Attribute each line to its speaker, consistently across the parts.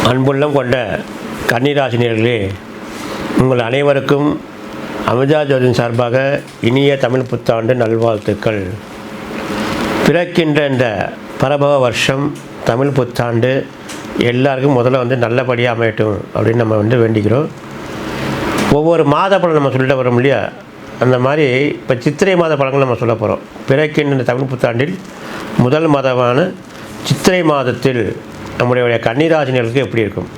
Speaker 1: அன்புள்ளம் கொண்ட கன்னிராசினியர்களே, உங்கள் அனைவருக்கும் அமிர்தா ஜோதியின் சார்பாக இனிய தமிழ் புத்தாண்டு நல்வாழ்த்துக்கள். பிறக்கின்ற இந்த பரபவ வருஷம் தமிழ் புத்தாண்டு எல்லாருக்கும் முதல்ல நல்லபடியாக அமையட்டும் அப்படின்னு நம்ம வேண்டிக்கிறோம். ஒவ்வொரு மாத பலன் நம்ம சொல்லிட்டு வரோம் இல்லையா, அந்த மாதிரி இப்போ சித்திரை மாத பலன்கள் நம்ம சொல்ல போகிறோம். பிறக்கின்ற தமிழ் புத்தாண்டில் முதல் மாதமான சித்திரை மாதத்தில் நம்முடைய கன்னிராசினியர்களுக்கு எப்படி இருக்கும்?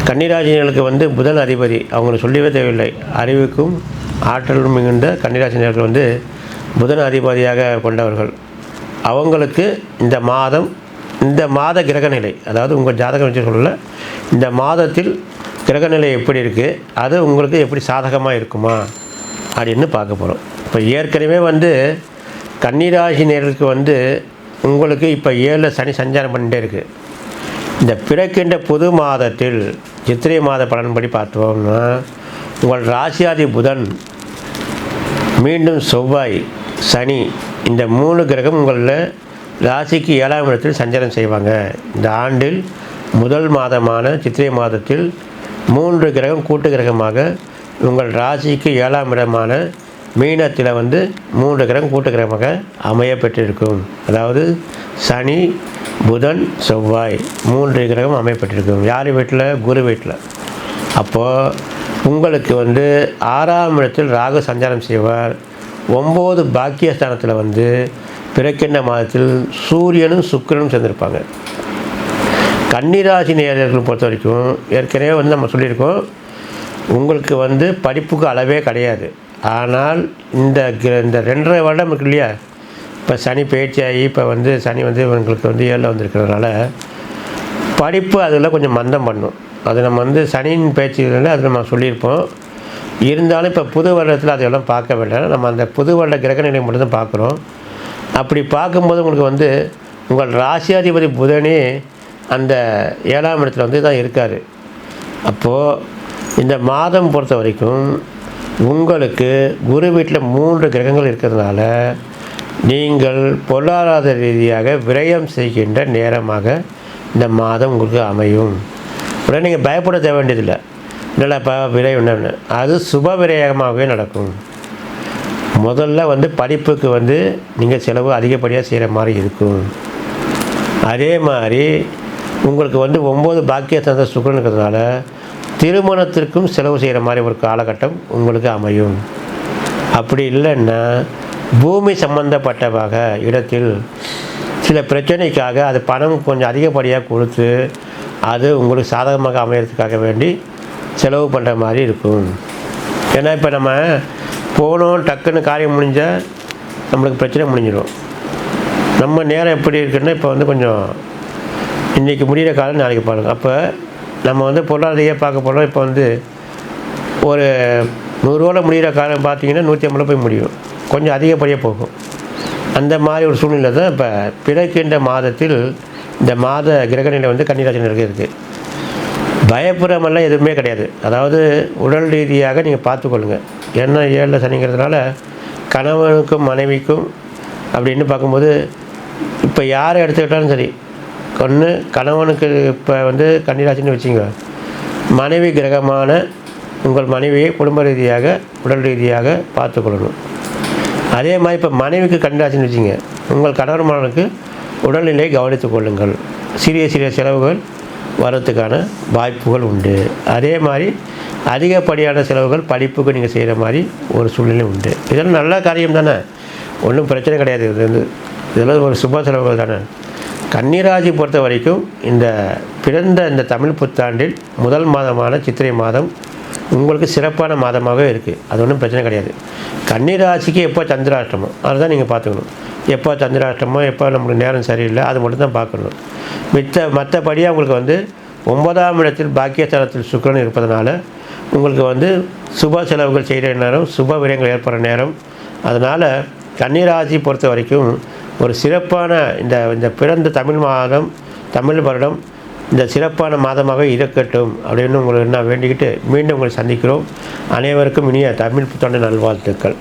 Speaker 1: கன்னிராசினியர்களுக்கு புதன் அதிபதி, அவங்களுக்கு சொல்லவே தேவையில்லை. அறிவுக்கும் ஆற்றலும் மிகுந்த கன்னிராசினியர்கள் புதன் அதிபதியாக கொண்டவர்கள். அவங்களுக்கு இந்த மாத கிரகநிலை, அதாவது உங்கள் ஜாதகம் வச்சு சொல்லலை, இந்த மாதத்தில் கிரகநிலை எப்படி இருக்குது, அது உங்களுக்கு எப்படி சாதகமாக இருக்குமா அப்படின்னு பார்க்க போகிறோம். இப்போ ஏற்கனவே கன்னிராசினியர்களுக்கு உங்களுக்கு இப்போ 7 சனி சஞ்சாரம் பண்ணிகிட்டே இருக்குது. இந்த பிறக்கின்ற புது மாதத்தில் சித்திரை மாத பலன்படி பார்த்தோம்னா, உங்கள் ராசியாதி புதன், மீண்டும் செவ்வாய், சனி, இந்த 3 கிரகம் உங்களில் ராசிக்கு 7ஆம் இடத்தில் சஞ்சாரம் செய்வாங்க. இந்த ஆண்டில் முதல் மாதமான சித்திரை மாதத்தில் 3 கிரகம் கூட்டு கிரகமாக உங்கள் ராசிக்கு 7ஆம் இடமான மீனத்தில் 3 கிரகம் கூட்டு கிரகமாக அமைய பெற்றிருக்கும். அதாவது சனி, புதன், செவ்வாய் 3 கிரகம் அமையப்பட்டிருக்கும். யார் வீட்டில்? குரு வீட்டில். அப்போது உங்களுக்கு 6ஆம் இடத்தில் ராகு சஞ்சாரம் செய்வார். 9 பாக்கியஸ்தானத்தில் பிறக்கின்ற மாதத்தில் சூரியனும் சுக்கிரனும் சேர்ந்திருப்பாங்க. கன்னிராசி நேயர்களை பொறுத்த வரைக்கும் ஏற்கனவே நம்ம சொல்லியிருக்கோம், உங்களுக்கு படிப்புக்கு அளவே கிடையாது. ஆனால் இந்த 2.5 வருடம் இருக்கு இல்லையா, இப்போ சனி பயிற்சியாகி இப்போ சனி உங்களுக்கு 7ல் வந்திருக்கிறதுனால படிப்பு அதில் கொஞ்சம் மந்தம் பண்ணும். அது நம்ம சனியின் பயிற்சியில் அது நம்ம சொல்லியிருப்போம். இருந்தாலும் இப்போ புது வருடத்தில் அதையெல்லாம் பார்க்க வேண்டாம். நம்ம அந்த புது வருட கிரகநிலை மட்டும்தான் பார்க்குறோம். அப்படி பார்க்கும்போது உங்களுக்கு உங்கள் ராசியாதிபதி புதனே அந்த 7ஆம் இடத்துல தான் இருக்கார். அப்போது இந்த மாதம் பொறுத்த வரைக்கும் உங்களுக்கு குரு வீட்டில் 3 கிரகங்கள் இருக்கிறதுனால நீங்கள் பொருளாதார ரீதியாக விரயம் செய்கின்ற நேரமாக இந்த மாதம் உங்களுக்கு அமையும். உடனே நீங்கள் பயப்பட தேவை வேண்டியதில்லை. இல்லைப்பா விரயம் என்னன்னு, அது சுப விரயமாகவே நடக்கும். முதல்ல படிப்புக்கு நீங்கள் செலவு அதிகப்படியாக செய்கிற மாதிரி இருக்கும். அதே மாதிரி உங்களுக்கு 9 பாக்கியஸ்தானத்தில் சுக்கிரன் இருக்கிறதுனால திருமணத்திற்கும் செலவு செய்கிற மாதிரி ஒரு காலகட்டம் உங்களுக்கு அமையும். அப்படி இல்லைன்னா பூமி சம்பந்தப்பட்டவாக இடத்தில் சில பிரச்சனைக்காக அது பணம் கொஞ்சம் அதிகப்படியாக கொடுத்து அது உங்களுக்கு சாதகமாக அமையறதுக்காக வேண்டி செலவு பண்ணுற மாதிரி இருக்கும். ஏன்னா இப்போ நம்ம போனோம் டக்குன்னு காரியம் முடிஞ்சால் நம்மளுக்கு பிரச்சனை முடிஞ்சிடும். நம்ம நேரம் எப்படி இருக்குன்னா இப்போ கொஞ்சம் இன்றைக்கி முடிகிற காலம் நாளைக்கு பாருங்கள். அப்போ நம்ம பொருளாதாரையாக பார்க்க போகிறோம். இப்போ ஒரு 100 ரூபாவில் முடிகிற காலம் பார்த்தீங்கன்னா 150 போய் முடியும், கொஞ்சம் அதிகப்படியாக போகும். அந்த மாதிரி ஒரு சூழ்நிலை தான் இப்போ பிறக்கின்ற மாதத்தில் இந்த மாத கிரகநிலை கன்னிராசினருக்கு இருக்குது. பயப்புறமெல்லாம் எதுவுமே கிடையாது. அதாவது உடல் ரீதியாக நீங்கள் பார்த்துக்கொள்ளுங்கள். ஏன்னா 7ல் சனிங்கிறதுனால கணவனுக்கும் மனைவிக்கும் அப்படின்னு பார்க்கும்போது இப்போ யாரை எடுத்துக்கிட்டாலும் சரி, கணவனுக்கு இப்போ கன்னிராசின்னு வச்சுங்க, மனைவி கிரகமான உங்கள் மனைவியை குடும்ப ரீதியாக உடல் ரீதியாக பார்த்துக்கொள்ளணும். அதே மாதிரி இப்போ மனைவிக்கு கன்னிராசின்னு வச்சுங்க, உங்கள் கணவன்மானுக்கு உடல்நிலையை கவனித்து கொள்ளுங்கள். சிறிய செலவுகள் வரத்துக்கான வாய்ப்புகள் உண்டு. அதே மாதிரி அதிகப்படியான செலவுகள் படிப்புக்கு நீங்கள் செய்கிற மாதிரி ஒரு சூழ்நிலை உண்டு. இதெல்லாம் நல்ல காரியம் தானே, ஒன்றும் பிரச்சனை கிடையாது. இதெல்லாம் ஒரு சுப செலவுகள் தானே. கன்னிராசி பொறுத்த வரைக்கும் இந்த தமிழ் புத்தாண்டில் முதல் மாதமான சித்திரை மாதம் உங்களுக்கு சிறப்பான மாதமாகவே இருக்குது. அது ஒன்றும் பிரச்சனை கிடையாது. கன்னிராசிக்கு எப்போ சந்திராஷ்டமோ அதுதான் நீங்கள் பார்த்துக்கணும். எப்போ சந்திராஷ்டமோ, எப்போ நம்மளுக்கு நேரம் சரியில்லை, அது மட்டும் தான் பார்க்கணும். மற்றபடியாக உங்களுக்கு 9ஆம் இடத்தில் பாக்கியஸ்தானத்தில் சுக்கிரன் இருப்பதனால உங்களுக்கு சுப செலவுகள் செய்கிற நேரம், சுப விரயங்கள் ஏற்படுற நேரம். அதனால் கன்னிராசி பொறுத்த வரைக்கும் ஒரு சிறப்பான இந்த பிறந்த தமிழ் வருடம் இந்த சிறப்பான மாதமாக இருக்கட்டும் அப்படின்னு உங்களுக்கு நான் வேண்டிக்கிட்டு மீண்டும் உங்களை சந்திக்கிறோம். அனைவருக்கும் இனிய தமிழ் புத்தாண்டு நல்வாழ்த்துக்கள்.